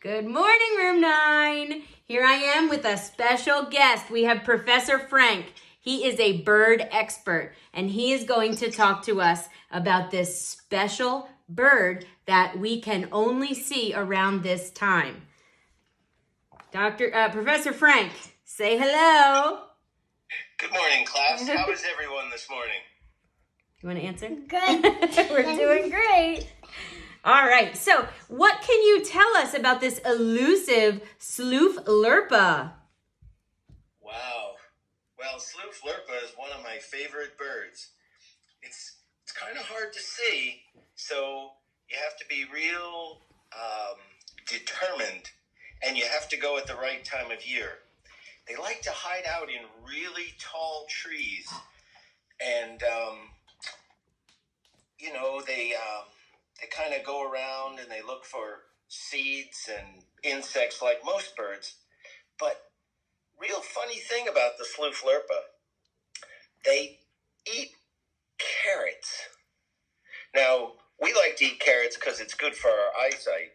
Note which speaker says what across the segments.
Speaker 1: Good morning, Room 9. Here I am with a special guest. We have Professor Frank. He is a bird expert, and he is going to talk to us about this special bird that we can only see around this time. Professor Frank, say hello.
Speaker 2: Good morning, class. How is everyone this morning?
Speaker 1: You want to answer?
Speaker 3: Good.
Speaker 1: We're doing great. All right. So, what can you tell us about this elusive Sloof Lirpa?
Speaker 2: Wow. Well, Sloof Lirpa is one of my favorite birds. It's kind of hard to see, so you have to be real determined, and you have to go at the right time of year. They like to hide out in really tall trees, and they kind of go around and they look for seeds and insects like most birds. But real funny thing about the Sloof Lirpa, they eat carrots. Now, we like to eat carrots because it's good for our eyesight,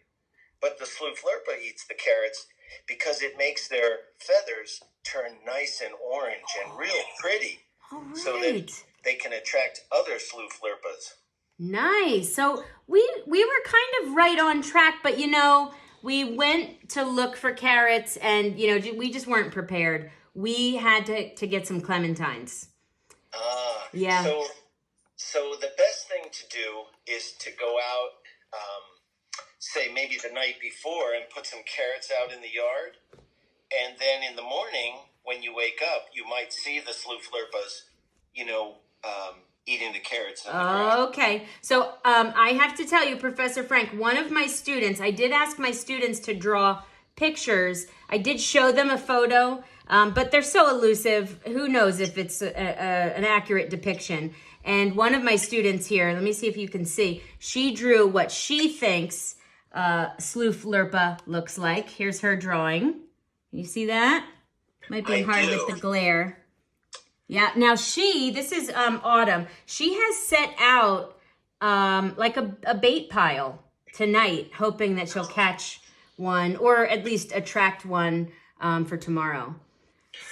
Speaker 2: but the Sloof Lirpa eats the carrots because it makes their feathers turn nice and orange and real pretty.
Speaker 1: All right.
Speaker 2: So that they can attract other Sloof Lirpas.
Speaker 1: Nice. So we were kind of right on track, but we went to look for carrots and we just weren't prepared. We had to get some clementines.
Speaker 2: Yeah. So the best thing to do is to go out, say maybe the night before, and put some carrots out in the yard. And then in the morning, when you wake up, you might see the Sloof Lirpas, eating the carrots.
Speaker 1: Okay. So I have to tell you, Professor Frank, one of my students, I did ask my students to draw pictures. I did show them a photo, but they're so elusive. Who knows if it's an accurate depiction. And one of my students here, let me see if you can see, she drew what she thinks Sloof Lirpa looks like. Here's her drawing. You see that? Might be hard with the glare. Yeah, now this is Autumn. She has set out like a bait pile tonight, hoping that she'll catch one or at least attract one for tomorrow.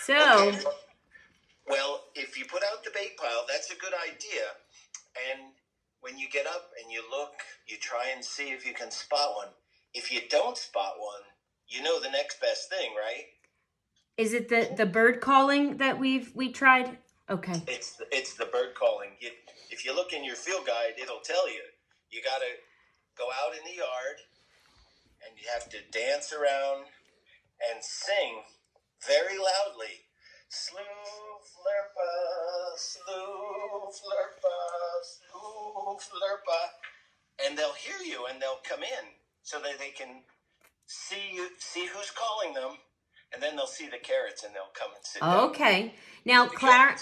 Speaker 1: So,
Speaker 2: okay. Well, if you put out the bait pile, that's a good idea. And when you get up and you look, you try and see if you can spot one. If you don't spot one, you know the next best thing, right?
Speaker 1: Is it the bird calling that we tried? Okay.
Speaker 2: It's the bird calling. If you look in your field guide, it'll tell you. You got to go out in the yard, and you have to dance around and sing very loudly. Sloof Lirpa, Sloof Lirpa, Sloof Lirpa. And they'll hear you, and they'll come in so that they can see who's calling them. And then they'll see the carrots and they'll come and sit down.
Speaker 1: Okay. Now, Clara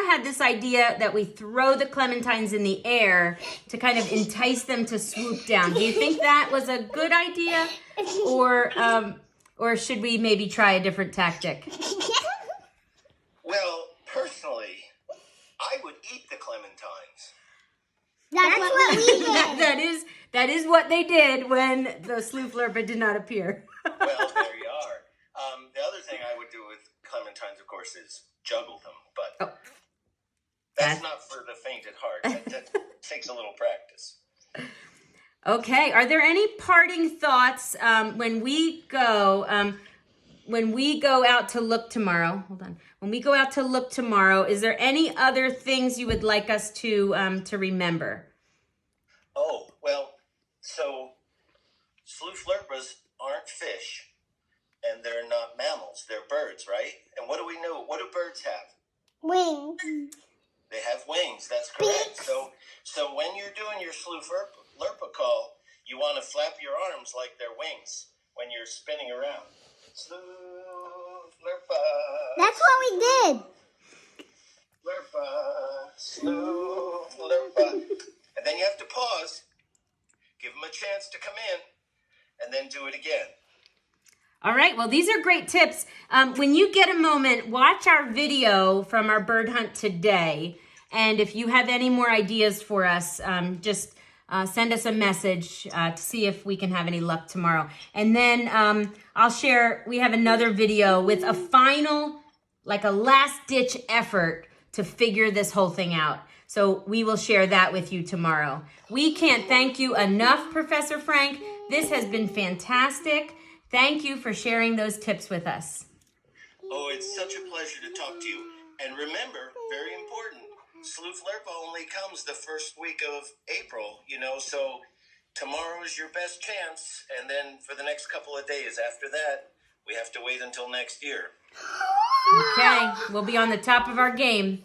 Speaker 1: had this idea that we throw the clementines in the air to kind of entice them to swoop down. Do you think that was a good idea? Or should we maybe try a different tactic?
Speaker 2: Well, personally, I would eat the clementines.
Speaker 3: That's what we did.
Speaker 1: That is what they did when the Sloof Lirpa did not appear.
Speaker 2: Well, there you are. The other thing I would do with clementines, of course, is juggle them. But that's not for the faint at heart. That takes a little practice.
Speaker 1: Okay. Are there any parting thoughts when we go out to look tomorrow? Hold on. When we go out to look tomorrow, is there any other things you would like us to remember?
Speaker 2: Oh, well, so Sloof Lirpas aren't fish. And they're not mammals, they're birds, right? And what do we know? What do birds have?
Speaker 3: Wings.
Speaker 2: They have wings, that's correct. So when you're doing your Sloof Lirpa call, you want to flap your arms like they're wings when you're spinning around. Sloof Lirpa.
Speaker 3: That's what we did.
Speaker 2: Lirpa, Sloof Lirpa. And then you have to pause, give them a chance to come in, and then do it again.
Speaker 1: All right. Well, these are great tips. When you get a moment, watch our video from our bird hunt today. And if you have any more ideas for us, just send us a message to see if we can have any luck tomorrow. And then I'll share, we have another video with a final, like a last ditch effort to figure this whole thing out. So we will share that with you tomorrow. We can't thank you enough, Professor Frank. This has been fantastic. Thank you for sharing those tips with us.
Speaker 2: Oh, it's such a pleasure to talk to you. And remember, very important, Sloof Lirpa only comes the first week of April, so tomorrow is your best chance. And then for the next couple of days after that, we have to wait until next year.
Speaker 1: Okay, we'll be on the top of our game.